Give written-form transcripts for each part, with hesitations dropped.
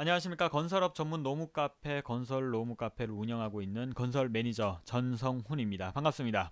안녕하십니까. 건설업 전문 노무 카페 건설 노무 카페를 운영하고 있는 건설 매니저 전성훈입니다. 반갑습니다.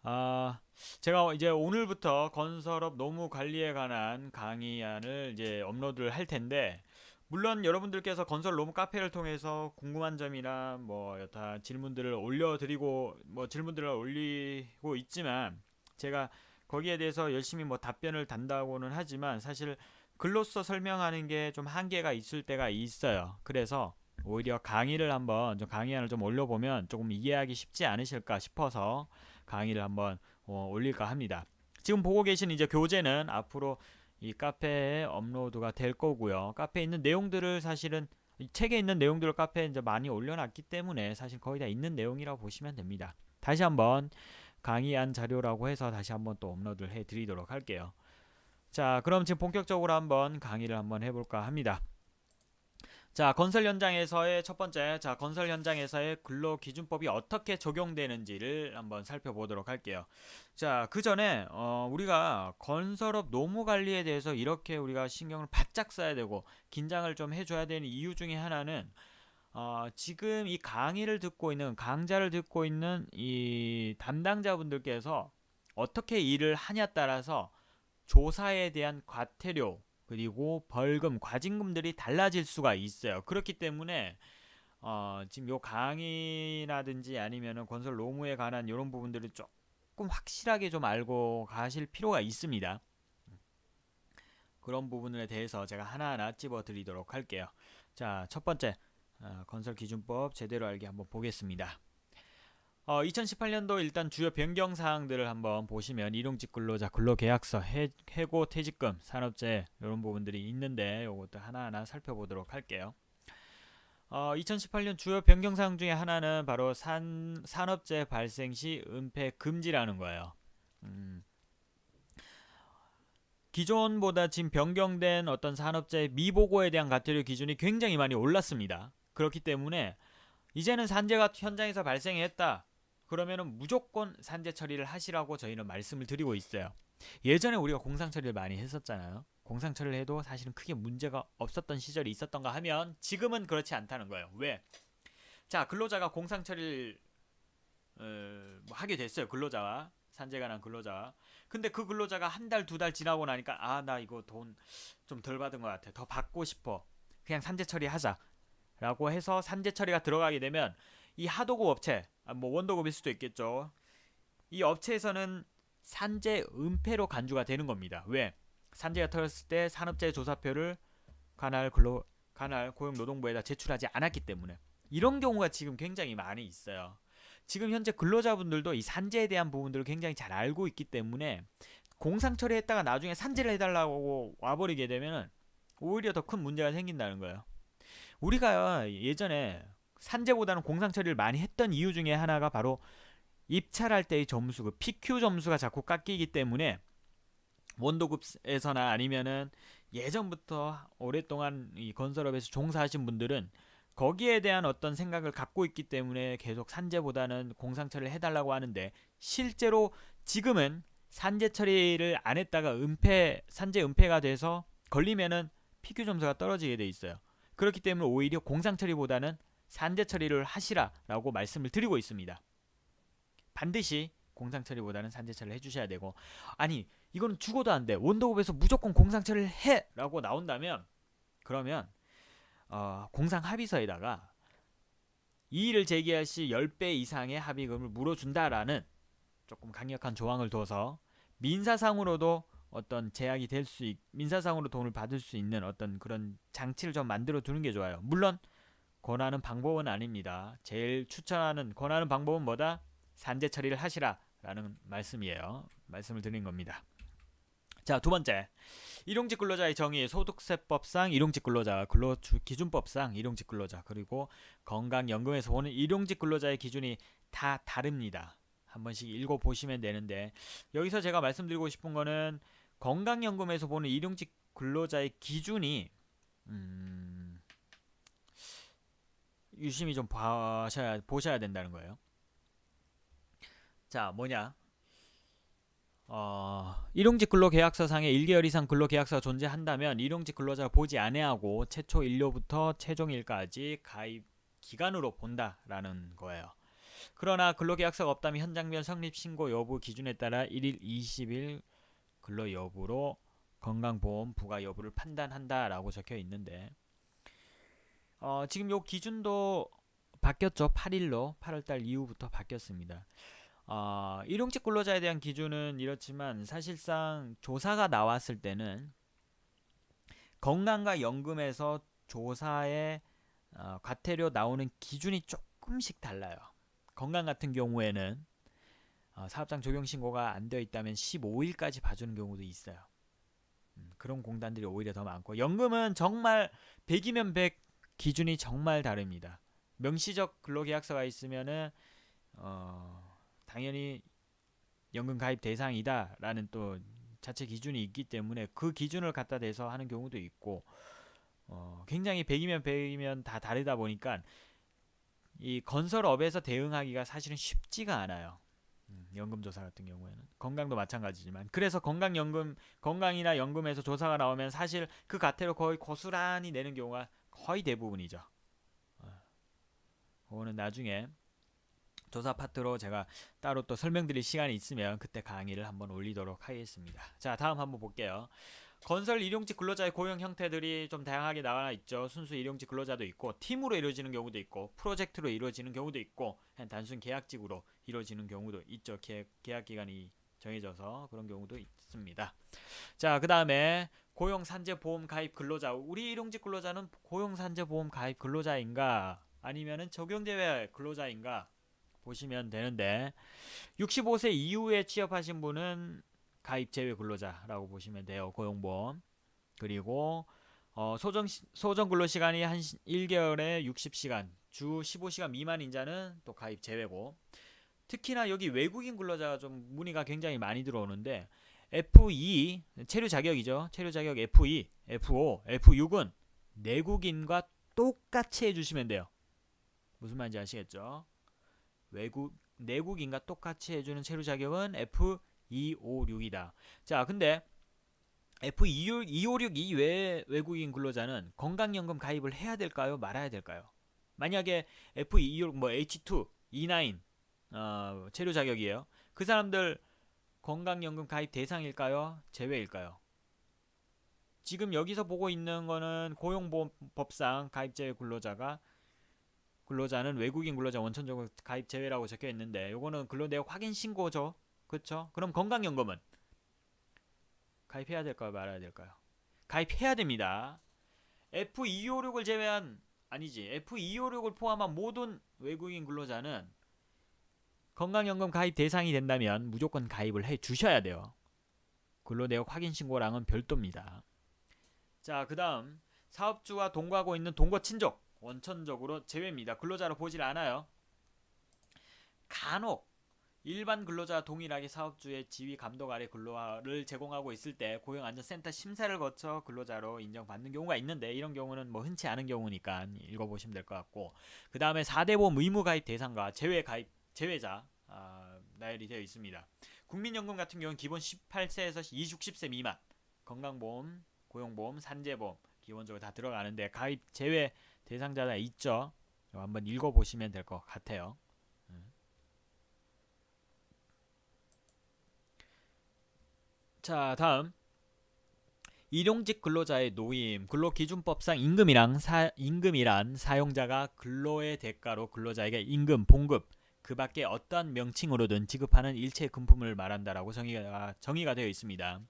아, 제가 이제 오늘부터 건설업 노무 관리에 관한 강의안을 이제 업로드를 할 텐데, 물론 여러분들께서 건설 노무 카페를 통해서 궁금한 점이나 뭐 여타 질문들을 올려드리고 뭐 질문들을 올리고 있지만, 제가 거기에 대해서 열심히 뭐 답변을 단다고는 하지만 사실 글로써 설명하는 게 좀 한계가 있을 때가 있어요. 그래서 오히려 강의를 한번 좀 강의안을 좀 올려보면 조금 이해하기 쉽지 않으실까 싶어서 강의를 한번 올릴까 합니다. 지금 보고 계신 이제 교재는 앞으로 이 카페에 업로드가 될 거고요. 카페에 있는 내용들을 사실은 이 책에 있는 내용들을 카페에 이제 많이 올려놨기 때문에 사실 거의 다 있는 내용이라고 보시면 됩니다. 다시 한번 강의안 자료라고 해서 다시 한번 또 업로드를 해드리도록 할게요. 자, 그럼 지금 본격적으로 한번 강의를 한번 해볼까 합니다. 자, 건설 현장에서의 첫 번째, 자, 건설 현장에서의 근로기준법이 어떻게 적용되는지를 한번 살펴보도록 할게요. 자, 그 전에 우리가 건설업 노무 관리에 대해서 이렇게 우리가 신경을 바짝 써야 되고 긴장을 좀 해줘야 되는 이유 중에 하나는 지금 이 강의를 듣고 있는 강좌를 듣고 있는 이 담당자분들께서 어떻게 일을 하냐 따라서 조사에 대한 과태료 그리고 벌금, 과징금들이 달라질 수가 있어요. 그렇기 때문에 지금 요 강의라든지 아니면은 건설 노무에 관한 이런 부분들을 조금 확실하게 좀 알고 가실 필요가 있습니다. 그런 부분에 대해서 제가 하나하나 찝어 드리도록 할게요. 자, 첫 번째 건설 기준법 제대로 알기 한번 보겠습니다. 2018년도 일단 주요 변경 사항들을 한번 보시면 일용직 근로자 근로계약서, 해고 퇴직금, 산업재해 이런 부분들이 있는데 이것도 하나하나 살펴보도록 할게요. 2018년 주요 변경 사항 중에 하나는 바로 산업재해 발생 시 은폐 금지라는 거예요. 기존보다 지금 변경된 어떤 산업재해 미보고에 대한 과태료 기준이 굉장히 많이 올랐습니다. 그렇기 때문에 이제는 산재가 현장에서 발생했다. 그러면은 무조건 산재 처리를 하시라고 저희는 말씀을 드리고 있어요. 예전에 우리가 공상 처리를 많이 했었잖아요. 공상 처리를 해도 사실은 크게 문제가 없었던 시절이 있었던가 하면 지금은 그렇지 않다는 거예요. 왜? 자, 근로자가 공상 처리를 뭐 하게 됐어요. 근로자와 산재가 난 근로자와. 근데 그 근로자가 한 달, 두 달 지나고 나니까 나 이거 돈 좀 덜 받은 것 같아. 더 받고 싶어. 그냥 산재 처리하자. 라고 해서 산재 처리가 들어가게 되면 이 하도급 업체, 뭐 원도급일 수도 있겠죠. 이 업체에서는 산재 은폐로 간주가 되는 겁니다. 왜? 산재가 터졌을 때 산업재해 조사표를 관할 고용노동부에다 제출하지 않았기 때문에 이런 경우가 지금 굉장히 많이 있어요. 지금 현재 근로자분들도 이 산재에 대한 부분들을 굉장히 잘 알고 있기 때문에 공상 처리했다가 나중에 산재를 해달라고 와버리게 되면 오히려 더 큰 문제가 생긴다는 거예요. 우리가 예전에 산재보다는 공상 처리를 많이 했던 이유 중에 하나가 바로 입찰할 때의 점수, 그 PQ 점수가 자꾸 깎이기 때문에 원도급에서나 아니면은 예전부터 오랫동안 이 건설업에서 종사하신 분들은 거기에 대한 어떤 생각을 갖고 있기 때문에 계속 산재보다는 공상 처리를 해달라고 하는데 실제로 지금은 산재 처리를 안 했다가 산재 은폐가 돼서 걸리면은 PQ 점수가 떨어지게 돼 있어요. 그렇기 때문에 오히려 공상 처리보다는 산재 처리를 하시라라고 말씀을 드리고 있습니다. 반드시 공상 처리보다는 산재 처리를 해주셔야 되고, 아니 이건 죽어도 안 돼, 원도급에서 무조건 공상 처리를 해라고 나온다면 그러면 공상 합의서에다가 이의를 제기할 시 10배 이상의 합의금을 물어준다라는 조금 강력한 조항을 둬서 민사상으로도 어떤 제약이 민사상으로 돈을 받을 수 있는 어떤 그런 장치를 좀 만들어 두는 게 좋아요. 물론 권하는 방법은 아닙니다. 제일 추천하는 권하는 방법은 뭐다? 산재 처리를 하시라라는 말씀이에요. 말씀을 드린 겁니다. 자, 두 번째, 일용직 근로자의 정의, 소득세법상 일용직 근로자, 근로기준법상 일용직 근로자, 그리고 건강연금에서 보는 일용직 근로자의 기준이 다 다릅니다. 한 번씩 읽어보시면 되는데, 여기서 제가 말씀드리고 싶은 거는 건강연금에서 보는 일용직 근로자의 기준이 유심히 좀 보셔야 된다는 거예요. 자, 뭐냐? 일용직 근로계약서상에 1개월 이상 근로계약서가 존재한다면 일용직 근로자가 보지 않아하고 최초 일료부터 최종일까지 가입 기간으로 본다라는 거예요. 그러나 근로계약서가 없다면 현장별 성립신고 여부 기준에 따라 1일 20일 근로 여부로 건강보험 부과 여부를 판단한다라고 적혀 있는데 지금 요 기준도 바뀌었죠. 8일로 8월달 이후부터 바뀌었습니다. 일용직 근로자에 대한 기준은 이렇지만 사실상 조사가 나왔을 때는 건강과 연금에서 조사에 과태료 나오는 기준이 조금씩 달라요. 건강 같은 경우에는 사업장 적용 신고가 안 되어 있다면 15일까지 봐주는 경우도 있어요. 그런 공단들이 오히려 더 많고 연금은 정말 100이면 100 기준이 정말 다릅니다. 명시적 근로계약서가 있으면은 당연히 연금 가입 대상이다라는 또 자체 기준이 있기 때문에 그 기준을 갖다 대서 하는 경우도 있고 굉장히 100이면 100이면 다 다르다 보니까 이 건설업에서 대응하기가 사실은 쉽지가 않아요. 연금조사 같은 경우에는 건강도 마찬가지지만 그래서 건강이나 연금에서 조사가 나오면 사실 그 과태료 거의 고스란히 내는 경우가 거의 대부분이죠. 그거는 나중에 조사 파트로 제가 따로 또 설명드릴 시간이 있으면 그때 강의를 한번 올리도록 하겠습니다. 자, 다음 한번 볼게요. 건설 일용직 근로자의 고용 형태들이 좀 다양하게 나와 있죠. 순수 일용직 근로자도 있고 팀으로 이루어지는 경우도 있고 프로젝트로 이루어지는 경우도 있고 그냥 단순 계약직으로 이루어지는 경우도 있죠. 계약 기간이 정해져서 그런 경우도 있습니다. 자, 그 다음에 고용산재보험 가입 근로자. 우리 일용직 근로자는 고용산재보험 가입 근로자인가 아니면은 적용제외 근로자인가 보시면 되는데 65세 이후에 취업하신 분은 가입 제외 근로자라고 보시면 돼요. 고용보험. 그리고 소정 근로 시간이 한 1개월에 60시간, 주 15시간 미만 인자는 또 가입 제외고. 특히나 여기 외국인 근로자가 좀 문의가 굉장히 많이 들어오는데 F2 체류 자격이죠. 체류 자격 F2, F5, F6은 내국인과 똑같이 해주시면 돼요. 무슨 말인지 아시겠죠? 내국인과 똑같이 해주는 체류 자격은 F256이다. 자, 근데 F256 이외의 외국인 근로자는 건강연금 가입을 해야 될까요? 말아야 될까요? 만약에 F226 뭐 H2, E9 체류 자격이에요. 그 사람들 건강연금 가입 대상일까요? 제외일까요? 지금 여기서 보고 있는 거는 고용보험법상 가입 제외 근로자는 외국인 근로자 원천적으로 가입 제외라고 적혀 있는데 요거는 근로내역 확인 신고죠. 그렇죠? 그럼 건강연금은 가입해야 될까요? 말아야 될까요? 가입해야 됩니다. F256을 제외한 아니지. F256을 포함한 모든 외국인 근로자는 건강연금 가입 대상이 된다면 무조건 가입을 해 주셔야 돼요. 근로내역 확인 신고랑은 별도입니다. 자, 그다음 사업주와 동거하고 있는 동거 친족 원천적으로 제외입니다. 근로자로 보질 않아요. 간혹 일반 근로자와 동일하게 사업주의 지휘 감독 아래 근로를 제공하고 있을 때 고용안전센터 심사를 거쳐 근로자로 인정받는 경우가 있는데 이런 경우는 뭐 흔치 않은 경우니까 읽어보시면 될 것 같고 그 다음에 4대 보험 의무가입 대상과 제외자 나열이 되어 있습니다. 국민연금 같은 경우는 기본 18세에서 60세 미만 건강보험, 고용보험, 산재보험 기본적으로 다 들어가는데 가입 제외 대상자가 있죠. 한번 읽어보시면 될 것 같아요. 자, 다음 일용직 근로자의 노임 근로기준법상 임금이란 사용자가 근로의 대가로 근로자에게 임금, 봉급 그 밖에 어떠한 명칭으로든 지급하는 일체 금품을 말한다라고 정의가 되어 있습니다.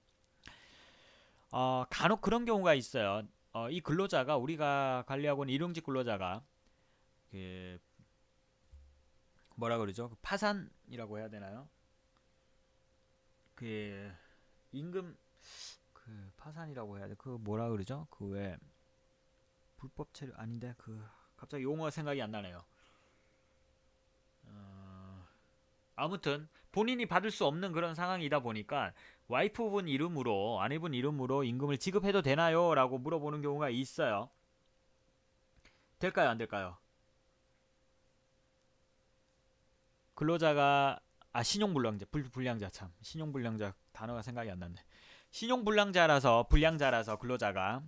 간혹 그런 경우가 있어요. 이 근로자가 우리가 관리하고 있는 일용직 근로자가 그 뭐라 그러죠? 파산이라고 해야 되나요? 그 임금 그 파산이라고 해야 돼. 그 뭐라 그러죠? 그 왜 불법 체류 아닌데 그 갑자기 용어가 생각이 안 나네요. 아무튼 본인이 받을 수 없는 그런 상황이다 보니까 와이프분 이름으로 아내분 이름으로 임금을 지급해도 되나요? 라고 물어보는 경우가 있어요. 될까요? 안 될까요? 근로자가 신용불량자 참 신용불량자 단어가 생각이 안 나네. 신용불량자라서 근로자가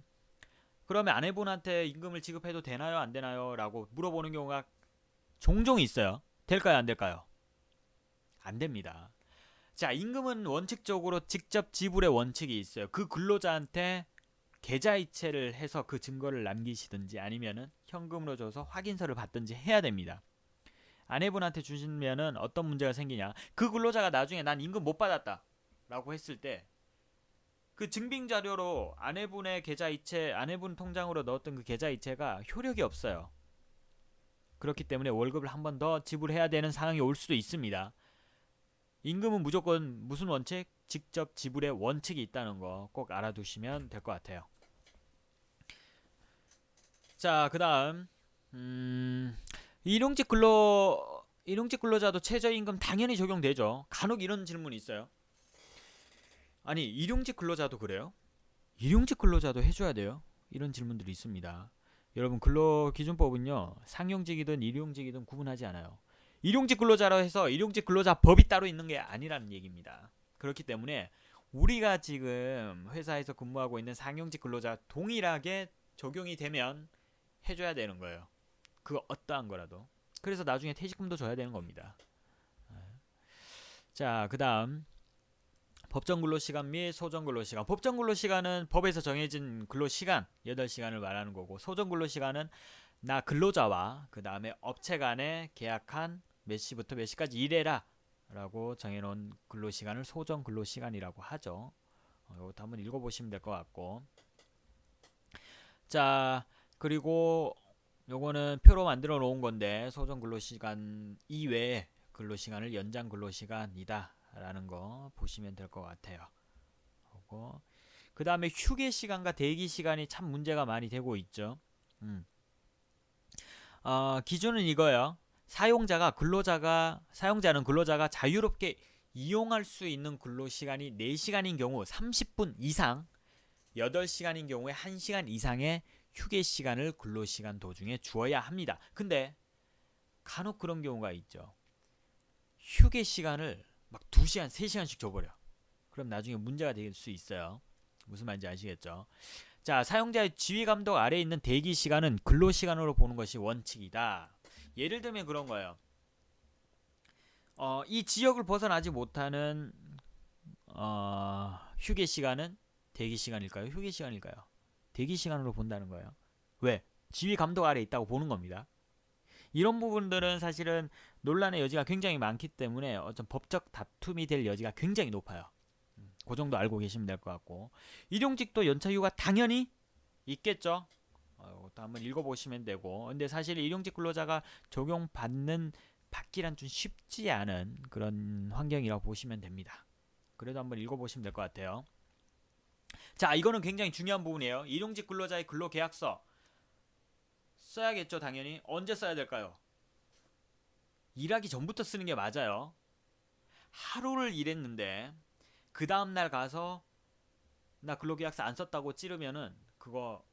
그러면 아내분한테 임금을 지급해도 되나요 안 되나요 라고 물어보는 경우가 종종 있어요. 될까요 안 될까요? 안 됩니다. 자, 임금은 원칙적으로 직접 지불의 원칙이 있어요. 그 근로자한테 계좌이체를 해서 그 증거를 남기시든지 아니면은 현금으로 줘서 확인서를 받든지 해야 됩니다. 아내분한테 주시면은 어떤 문제가 생기냐? 그 근로자가 나중에 난 임금 못 받았다 라고 했을 때 그 증빙 자료로 아내분의 계좌이체, 아내분 통장으로 넣었던 그 계좌이체가 효력이 없어요. 그렇기 때문에 월급을 한 번 더 지불해야 되는 상황이 올 수도 있습니다. 임금은 무조건 무슨 원칙? 직접 지불의 원칙이 있다는 거 꼭 알아두시면 될 것 같아요. 자, 그 다음 일용직 근로자도 최저임금 당연히 적용되죠. 간혹 이런 질문이 있어요. 아니, 일용직 근로자도 그래요? 일용직 근로자도 해줘야 돼요? 이런 질문들이 있습니다. 여러분, 근로기준법은요 상용직이든 일용직이든 구분하지 않아요. 일용직 근로자로 해서 일용직 근로자 법이 따로 있는 게 아니라는 얘기입니다. 그렇기 때문에 우리가 지금 회사에서 근무하고 있는 상용직 근로자 동일하게 적용이 되면 해줘야 되는 거예요. 그 어떠한 거라도. 그래서 나중에 퇴직금도 줘야 되는 겁니다. 자, 그 다음 법정 근로시간 및 소정 근로시간. 법정 근로시간은 법에서 정해진 근로시간 8시간을 말하는 거고, 소정 근로시간은 나 근로자와 그 다음에 업체 간에 계약한 몇 시부터 몇 시까지 일해라 라고 정해놓은 근로시간을 소정 근로시간이라고 하죠. 이것도 한번 읽어보시면 될 것 같고, 자, 그리고 요거는 표로 만들어 놓은 건데 소정 근로시간 이외에 근로시간을 연장 근로시간이다 라는 거 보시면 될 것 같아요. 그 다음에 휴게 시간과 대기 시간이 참 문제가 많이 되고 있죠. 기준은 이거예요. 사용자는 근로자가 자유롭게 이용할 수 있는 근로시간이 4시간인 경우 30분 이상, 8시간인 경우에 1시간 이상의 휴게 시간을 근로시간 도중에 주어야 합니다. 근데 간혹 그런 경우가 있죠. 휴게 시간을 막 2시간, 3시간씩 줘버려. 그럼 나중에 문제가 될 수 있어요. 무슨 말인지 아시겠죠? 자, 사용자의 지휘 감독 아래에 있는 대기 시간은 근로 시간으로 보는 것이 원칙이다. 예를 들면 그런 거예요. 이 지역을 벗어나지 못하는 휴게 시간은 대기 시간일까요? 휴게 시간일까요? 대기 시간으로 본다는 거예요. 왜? 지휘 감독 아래에 있다고 보는 겁니다. 이런 부분들은 사실은 논란의 여지가 굉장히 많기 때문에 어떤 법적 다툼이 될 여지가 굉장히 높아요. 그 정도 알고 계시면 될 것 같고, 일용직도 연차휴가 당연히 있겠죠. 이것도 한번 읽어보시면 되고, 근데 사실 일용직 근로자가 받기란 좀 쉽지 않은 그런 환경이라고 보시면 됩니다. 그래도 한번 읽어보시면 될 것 같아요. 자, 이거는 굉장히 중요한 부분이에요. 일용직 근로자의 근로계약서 써야겠죠. 당연히. 언제 써야 될까요? 일하기 전부터 쓰는 게 맞아요. 하루를 일했는데 그 다음날 가서 나 근로계약서 안 썼다고 찌르면은 그거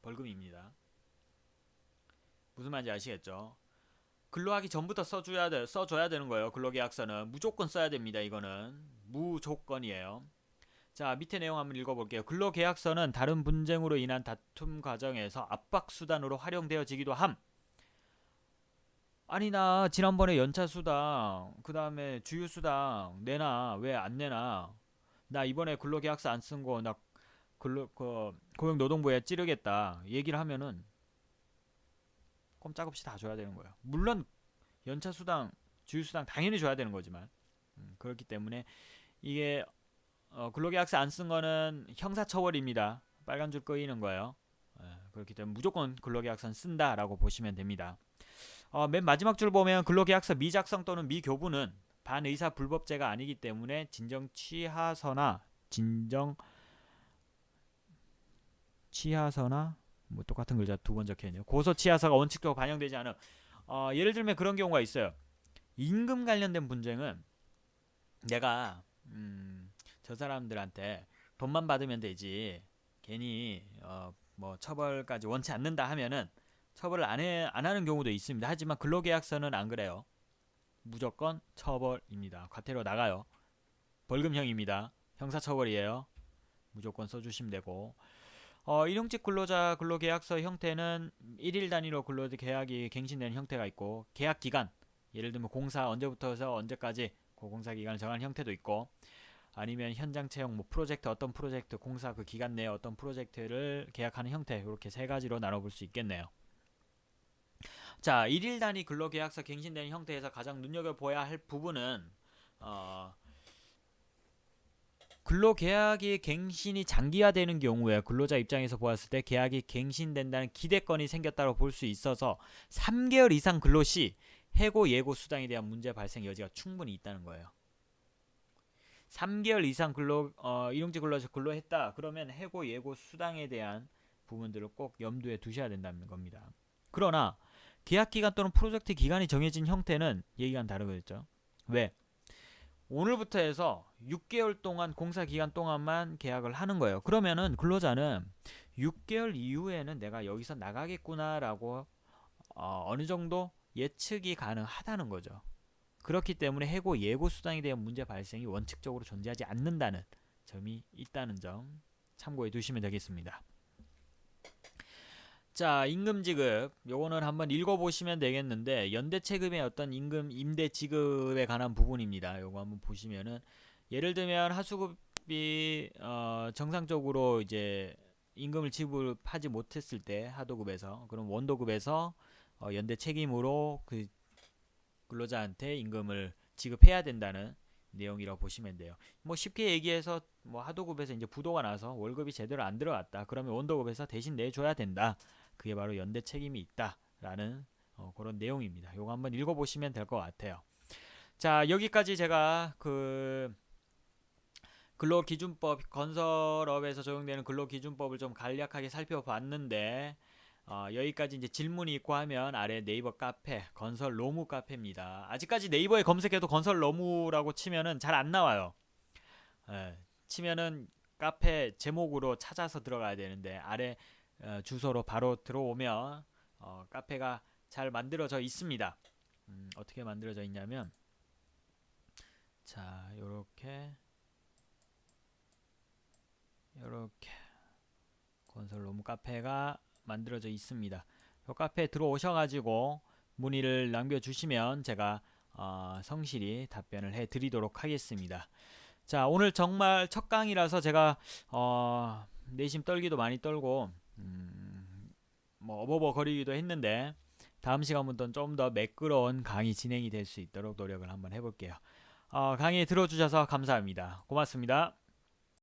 벌금입니다. 무슨 말인지 아시겠죠? 근로하기 전부터 써줘야 되는 거예요. 근로계약서는 무조건 써야 됩니다. 이거는 무조건이에요. 자, 밑에 내용 한번 읽어볼게요. 근로계약서는 다른 분쟁으로 인한 다툼 과정에서 압박수단으로 활용되어지기도 함. 아니, 나 지난번에 연차수당 그 다음에 주휴수당 내놔. 왜 안 내놔? 나 이번에 근로계약서 안 쓴 거 나 고용노동부에 찌르겠다 얘기를 하면은 꼼짝없이 다 줘야 되는 거예요. 물론 연차수당 주휴수당 당연히 줘야 되는 거지만 그렇기 때문에 이게 근로계약서 안 쓴 거는 형사처벌입니다. 빨간 줄 끄이는 거예요. 그렇기 때문에 무조건 근로계약서는 쓴다라고 보시면 됩니다. 맨 마지막 줄 보면 근로계약서 미작성 또는 미교부는 반의사 불법죄가 아니기 때문에 진정 취하서나 뭐 똑같은 글자 두 번 적혀있네요. 고소 취하서가 원칙적으로 반영되지 않은 예를 들면 그런 경우가 있어요. 임금 관련된 분쟁은 내가 저 사람들한테 돈만 받으면 되지 괜히 뭐 처벌까지 원치 않는다 하면은 처벌을 안 하는 경우도 있습니다. 하지만 근로계약서는 안 그래요. 무조건 처벌입니다. 과태료 나가요. 벌금형입니다. 형사처벌이에요. 무조건 써주시면 되고, 일용직 근로자 근로계약서 형태는 1일 단위로 근로계약이 갱신되는 형태가 있고, 계약기간, 예를 들면 공사 언제부터 해서 언제까지 그 공사 기간을 정한 형태도 있고, 아니면 현장 채용, 뭐 프로젝트, 어떤 프로젝트, 공사 그 기간 내에 어떤 프로젝트를 계약하는 형태, 이렇게 세 가지로 나눠볼 수 있겠네요. 자, 1일 단위 근로계약서 갱신되는 형태에서 가장 눈여겨봐야 할 부분은 근로계약이 갱신이 장기화되는 경우에 근로자 입장에서 보았을 때 계약이 갱신된다는 기대권이 생겼다고 볼 수 있어서 3개월 이상 근로 시 해고 예고 수당에 대한 문제 발생 여지가 충분히 있다는 거예요. 3개월 이상 일용직 근로자 근로했다 그러면 해고 예고 수당에 대한 부분들을 꼭 염두에 두셔야 된다는 겁니다. 그러나 계약기간 또는 프로젝트 기간이 정해진 형태는 얘기가 다르겠죠. 왜? 오늘부터 해서 6개월 동안 공사 기간 동안만 계약을 하는 거예요. 그러면은 근로자는 6개월 이후에는 내가 여기서 나가겠구나라고 어느 정도 예측이 가능하다는 거죠. 그렇기 때문에 해고 예고 수당에 대한 문제 발생이 원칙적으로 존재하지 않는다는 점이 있다는 점 참고해 두시면 되겠습니다. 자, 임금 지급 요거는 한번 읽어보시면 되겠는데 연대체급의 어떤 임대 지급에 관한 부분입니다. 요거 한번 보시면은 예를 들면 하수급이 정상적으로 이제 임금을 지급하지 못했을 때 하도급에서 그럼 원도급에서 연대 책임으로 그 근로자한테 임금을 지급해야 된다는 내용이라고 보시면 돼요. 뭐 쉽게 얘기해서 뭐 하도급에서 이제 부도가 나서 월급이 제대로 안 들어왔다. 그러면 원도급에서 대신 내줘야 된다. 그게 바로 연대 책임이 있다라는 그런 내용입니다. 요거 한번 읽어보시면 될 것 같아요. 자, 여기까지 제가 그 근로기준법, 건설업에서 적용되는 근로기준법을 좀 간략하게 살펴봤는데 여기까지 이제 질문이 있고 하면 아래 네이버 카페 건설 로무 카페입니다. 아직까지 네이버에 검색해도 건설 로무라고 치면은 잘 안 나와요. 치면은 카페 제목으로 찾아서 들어가야 되는데 아래 주소로 바로 들어오면 카페가 잘 만들어져 있습니다. 어떻게 만들어져 있냐면 자, 요렇게 건설 로무 카페가 만들어져 있습니다. 요 카페에 들어오셔가지고 문의를 남겨주시면 제가 성실히 답변을 해드리도록 하겠습니다. 자, 오늘 정말 첫 강의라서 제가 내심 떨기도 많이 떨고 뭐 어버버거리기도 했는데 다음 시간부터는 좀 더 매끄러운 강의 진행이 될 수 있도록 노력을 한번 해볼게요. 강의 들어주셔서 감사합니다. 고맙습니다.